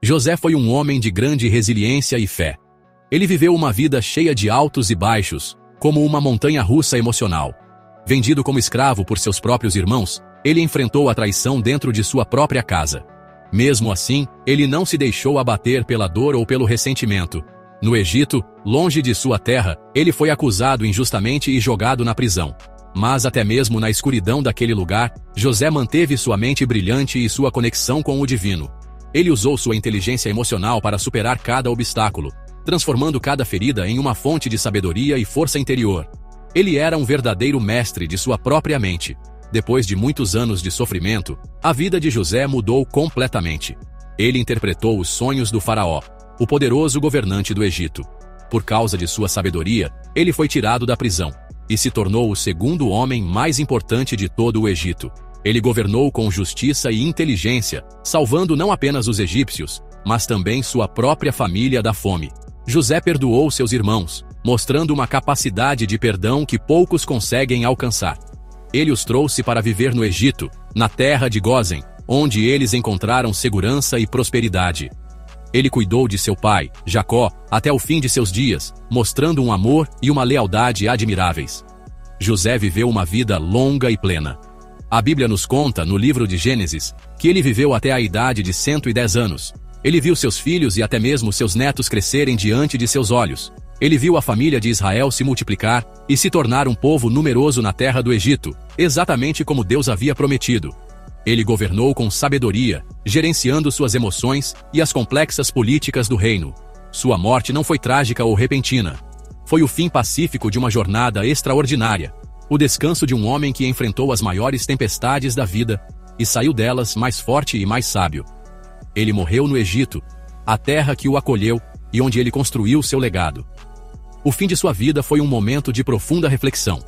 José foi um homem de grande resiliência e fé. Ele viveu uma vida cheia de altos e baixos, como uma montanha-russa emocional. Vendido como escravo por seus próprios irmãos, ele enfrentou a traição dentro de sua própria casa. Mesmo assim, ele não se deixou abater pela dor ou pelo ressentimento. No Egito, longe de sua terra, ele foi acusado injustamente e jogado na prisão. Mas até mesmo na escuridão daquele lugar, José manteve sua mente brilhante e sua conexão com o divino. Ele usou sua inteligência emocional para superar cada obstáculo, transformando cada ferida em uma fonte de sabedoria e força interior. Ele era um verdadeiro mestre de sua própria mente. Depois de muitos anos de sofrimento, a vida de José mudou completamente. Ele interpretou os sonhos do faraó, o poderoso governante do Egito. Por causa de sua sabedoria, ele foi tirado da prisão e se tornou o segundo homem mais importante de todo o Egito. Ele governou com justiça e inteligência, salvando não apenas os egípcios, mas também sua própria família da fome. José perdoou seus irmãos, mostrando uma capacidade de perdão que poucos conseguem alcançar. Ele os trouxe para viver no Egito, na terra de Gósen, onde eles encontraram segurança e prosperidade. Ele cuidou de seu pai, Jacó, até o fim de seus dias, mostrando um amor e uma lealdade admiráveis. José viveu uma vida longa e plena. A Bíblia nos conta, no livro de Gênesis, que ele viveu até a idade de 110 anos. Ele viu seus filhos e até mesmo seus netos crescerem diante de seus olhos. Ele viu a família de Israel se multiplicar e se tornar um povo numeroso na terra do Egito, exatamente como Deus havia prometido. Ele governou com sabedoria, gerenciando suas emoções e as complexas políticas do reino. Sua morte não foi trágica ou repentina. Foi o fim pacífico de uma jornada extraordinária, o descanso de um homem que enfrentou as maiores tempestades da vida e saiu delas mais forte e mais sábio. Ele morreu no Egito, a terra que o acolheu e onde ele construiu seu legado. O fim de sua vida foi um momento de profunda reflexão.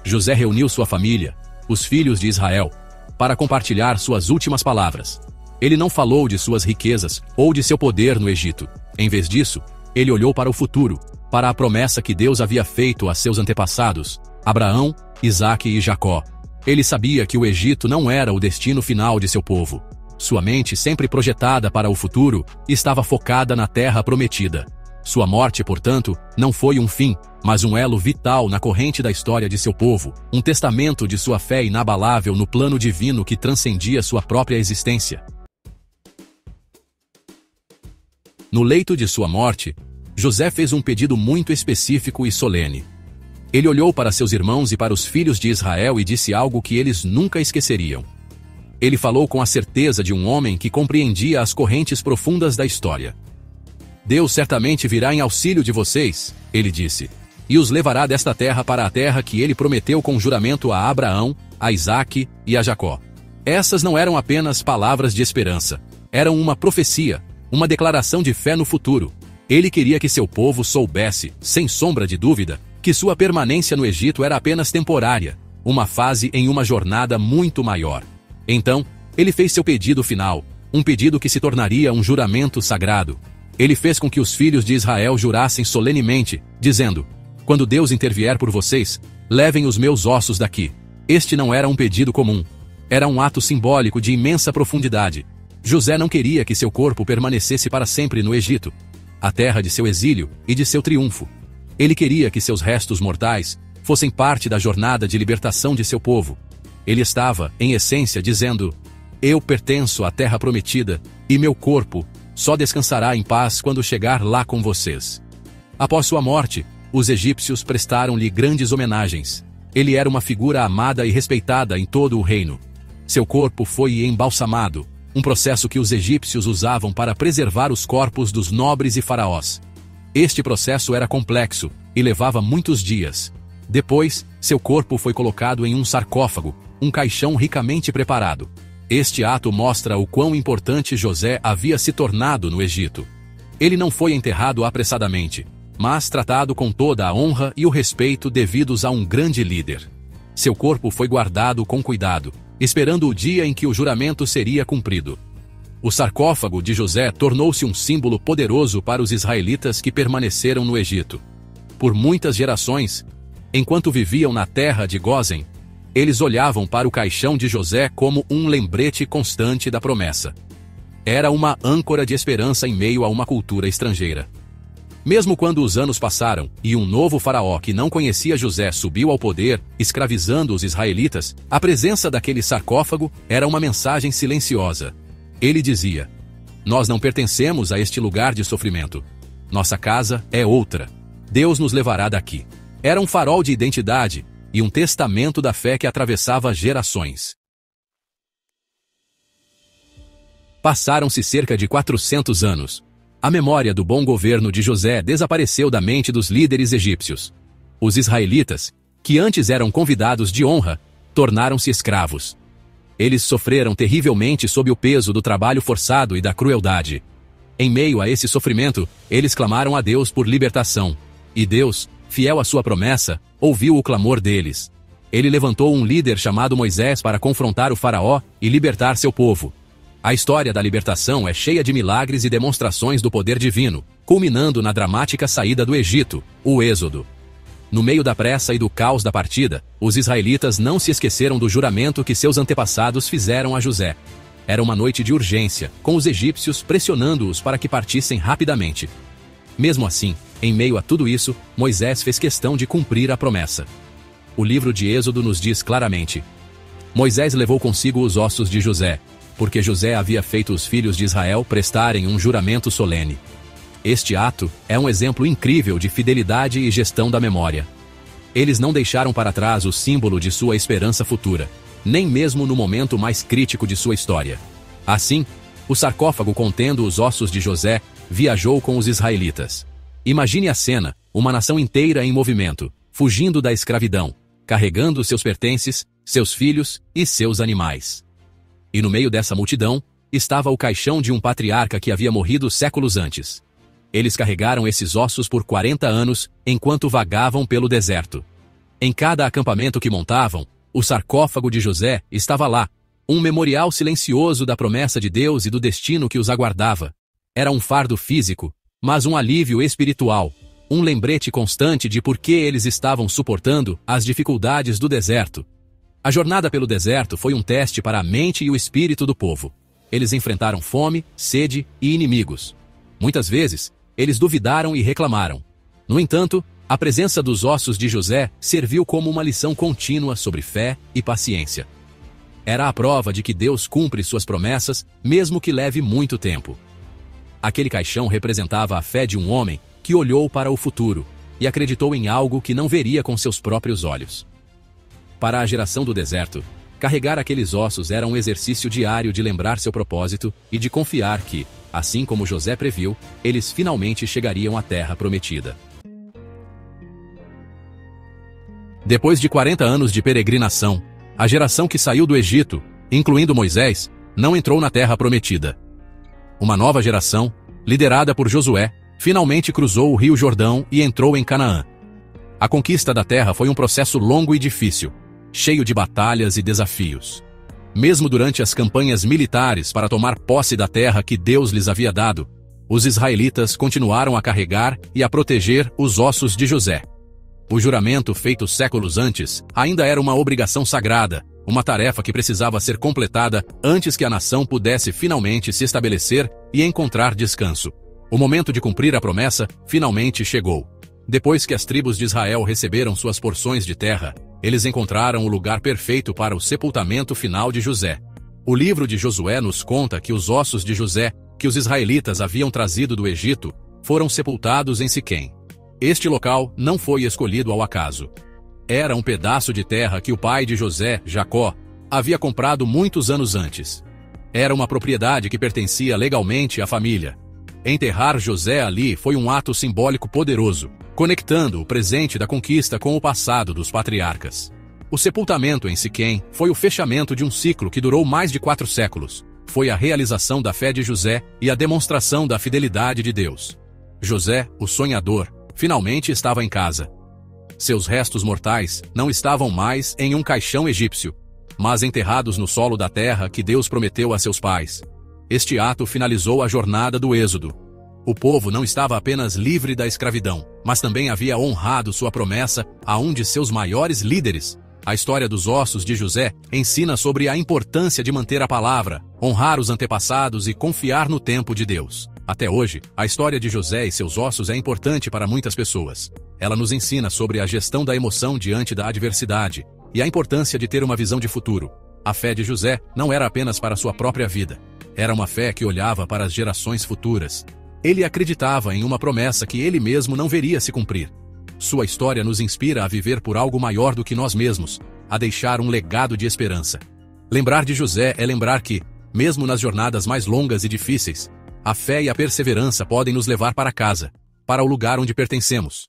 José reuniu sua família, os filhos de Israel, para compartilhar suas últimas palavras. Ele não falou de suas riquezas ou de seu poder no Egito. Em vez disso, ele olhou para o futuro, para a promessa que Deus havia feito a seus antepassados, Abraão, Isaque e Jacó. Ele sabia que o Egito não era o destino final de seu povo. Sua mente, sempre projetada para o futuro, estava focada na terra prometida. Sua morte, portanto, não foi um fim, mas um elo vital na corrente da história de seu povo, um testamento de sua fé inabalável no plano divino que transcendia sua própria existência. No leito de sua morte, José fez um pedido muito específico e solene. Ele olhou para seus irmãos e para os filhos de Israel e disse algo que eles nunca esqueceriam. Ele falou com a certeza de um homem que compreendia as correntes profundas da história. Deus certamente virá em auxílio de vocês, ele disse, e os levará desta terra para a terra que ele prometeu com juramento a Abraão, a Isaque e a Jacó. Essas não eram apenas palavras de esperança, eram uma profecia, uma declaração de fé no futuro. Ele queria que seu povo soubesse, sem sombra de dúvida, que sua permanência no Egito era apenas temporária, uma fase em uma jornada muito maior. Então, ele fez seu pedido final, um pedido que se tornaria um juramento sagrado. Ele fez com que os filhos de Israel jurassem solenemente, dizendo: quando Deus intervier por vocês, levem os meus ossos daqui. Este não era um pedido comum. Era um ato simbólico de imensa profundidade. José não queria que seu corpo permanecesse para sempre no Egito, a terra de seu exílio e de seu triunfo. Ele queria que seus restos mortais fossem parte da jornada de libertação de seu povo. Ele estava, em essência, dizendo: eu pertenço à terra prometida, e meu corpo só descansará em paz quando chegar lá com vocês. Após sua morte, os egípcios prestaram-lhe grandes homenagens. Ele era uma figura amada e respeitada em todo o reino. Seu corpo foi embalsamado, um processo que os egípcios usavam para preservar os corpos dos nobres e faraós. Este processo era complexo e levava muitos dias. Depois, seu corpo foi colocado em um sarcófago, um caixão ricamente preparado. Este ato mostra o quão importante José havia se tornado no Egito. Ele não foi enterrado apressadamente, mas tratado com toda a honra e o respeito devidos a um grande líder. Seu corpo foi guardado com cuidado, esperando o dia em que o juramento seria cumprido. O sarcófago de José tornou-se um símbolo poderoso para os israelitas que permaneceram no Egito. Por muitas gerações, enquanto viviam na terra de Gósen, eles olhavam para o caixão de José como um lembrete constante da promessa. Era uma âncora de esperança em meio a uma cultura estrangeira. Mesmo quando os anos passaram e um novo faraó que não conhecia José subiu ao poder, escravizando os israelitas, a presença daquele sarcófago era uma mensagem silenciosa. Ele dizia: nós não pertencemos a este lugar de sofrimento. Nossa casa é outra. Deus nos levará daqui. Era um farol de identidade e um testamento da fé que atravessava gerações. Passaram-se cerca de 400 anos. A memória do bom governo de José desapareceu da mente dos líderes egípcios. Os israelitas, que antes eram convidados de honra, tornaram-se escravos. Eles sofreram terrivelmente sob o peso do trabalho forçado e da crueldade. Em meio a esse sofrimento, eles clamaram a Deus por libertação. E Deus, fiel à sua promessa, ouviu o clamor deles. Ele levantou um líder chamado Moisés para confrontar o faraó e libertar seu povo. A história da libertação é cheia de milagres e demonstrações do poder divino, culminando na dramática saída do Egito, o Êxodo. No meio da pressa e do caos da partida, os israelitas não se esqueceram do juramento que seus antepassados fizeram a José. Era uma noite de urgência, com os egípcios pressionando-os para que partissem rapidamente. Mesmo assim, em meio a tudo isso, Moisés fez questão de cumprir a promessa. O livro de Êxodo nos diz claramente: Moisés levou consigo os ossos de José, porque José havia feito os filhos de Israel prestarem um juramento solene. Este ato é um exemplo incrível de fidelidade e gestão da memória. Eles não deixaram para trás o símbolo de sua esperança futura, nem mesmo no momento mais crítico de sua história. Assim, o sarcófago contendo os ossos de José viajou com os israelitas. Imagine a cena, uma nação inteira em movimento, fugindo da escravidão, carregando seus pertences, seus filhos e seus animais. E no meio dessa multidão, estava o caixão de um patriarca que havia morrido séculos antes. Eles carregaram esses ossos por 40 anos, enquanto vagavam pelo deserto. Em cada acampamento que montavam, o sarcófago de José estava lá, um memorial silencioso da promessa de Deus e do destino que os aguardava. Era um fardo físico, mas um alívio espiritual, um lembrete constante de por que eles estavam suportando as dificuldades do deserto. A jornada pelo deserto foi um teste para a mente e o espírito do povo. Eles enfrentaram fome, sede e inimigos. Muitas vezes, eles duvidaram e reclamaram. No entanto, a presença dos ossos de José serviu como uma lição contínua sobre fé e paciência. Era a prova de que Deus cumpre suas promessas, mesmo que leve muito tempo. Aquele caixão representava a fé de um homem que olhou para o futuro e acreditou em algo que não veria com seus próprios olhos. Para a geração do deserto, carregar aqueles ossos era um exercício diário de lembrar seu propósito e de confiar que, assim como José previu, eles finalmente chegariam à terra prometida. Depois de 40 anos de peregrinação, a geração que saiu do Egito, incluindo Moisés, não entrou na terra prometida. Uma nova geração, liderada por Josué, finalmente cruzou o Rio Jordão e entrou em Canaã. A conquista da terra foi um processo longo e difícil, cheio de batalhas e desafios. Mesmo durante as campanhas militares para tomar posse da terra que Deus lhes havia dado, os israelitas continuaram a carregar e a proteger os ossos de José. O juramento feito séculos antes ainda era uma obrigação sagrada, uma tarefa que precisava ser completada antes que a nação pudesse finalmente se estabelecer e encontrar descanso. O momento de cumprir a promessa finalmente chegou. Depois que as tribos de Israel receberam suas porções de terra, eles encontraram o lugar perfeito para o sepultamento final de José. O livro de Josué nos conta que os ossos de José, que os israelitas haviam trazido do Egito, foram sepultados em Siquém. Este local não foi escolhido ao acaso. Era um pedaço de terra que o pai de José, Jacó, havia comprado muitos anos antes. Era uma propriedade que pertencia legalmente à família. Enterrar José ali foi um ato simbólico poderoso, conectando o presente da conquista com o passado dos patriarcas. O sepultamento em Siquém foi o fechamento de um ciclo que durou mais de 4 séculos. Foi a realização da fé de José e a demonstração da fidelidade de Deus. José, o sonhador, finalmente estava em casa. Seus restos mortais não estavam mais em um caixão egípcio, mas enterrados no solo da terra que Deus prometeu a seus pais. Este ato finalizou a jornada do Êxodo. O povo não estava apenas livre da escravidão, mas também havia honrado sua promessa a um de seus maiores líderes, A história dos ossos de José ensina sobre a importância de manter a palavra, honrar os antepassados e confiar no tempo de Deus. Até hoje, a história de José e seus ossos é importante para muitas pessoas. Ela nos ensina sobre a gestão da emoção diante da adversidade e a importância de ter uma visão de futuro. A fé de José não era apenas para sua própria vida. Era uma fé que olhava para as gerações futuras. Ele acreditava em uma promessa que ele mesmo não veria se cumprir. Sua história nos inspira a viver por algo maior do que nós mesmos, a deixar um legado de esperança. Lembrar de José é lembrar que, mesmo nas jornadas mais longas e difíceis, a fé e a perseverança podem nos levar para casa, para o lugar onde pertencemos.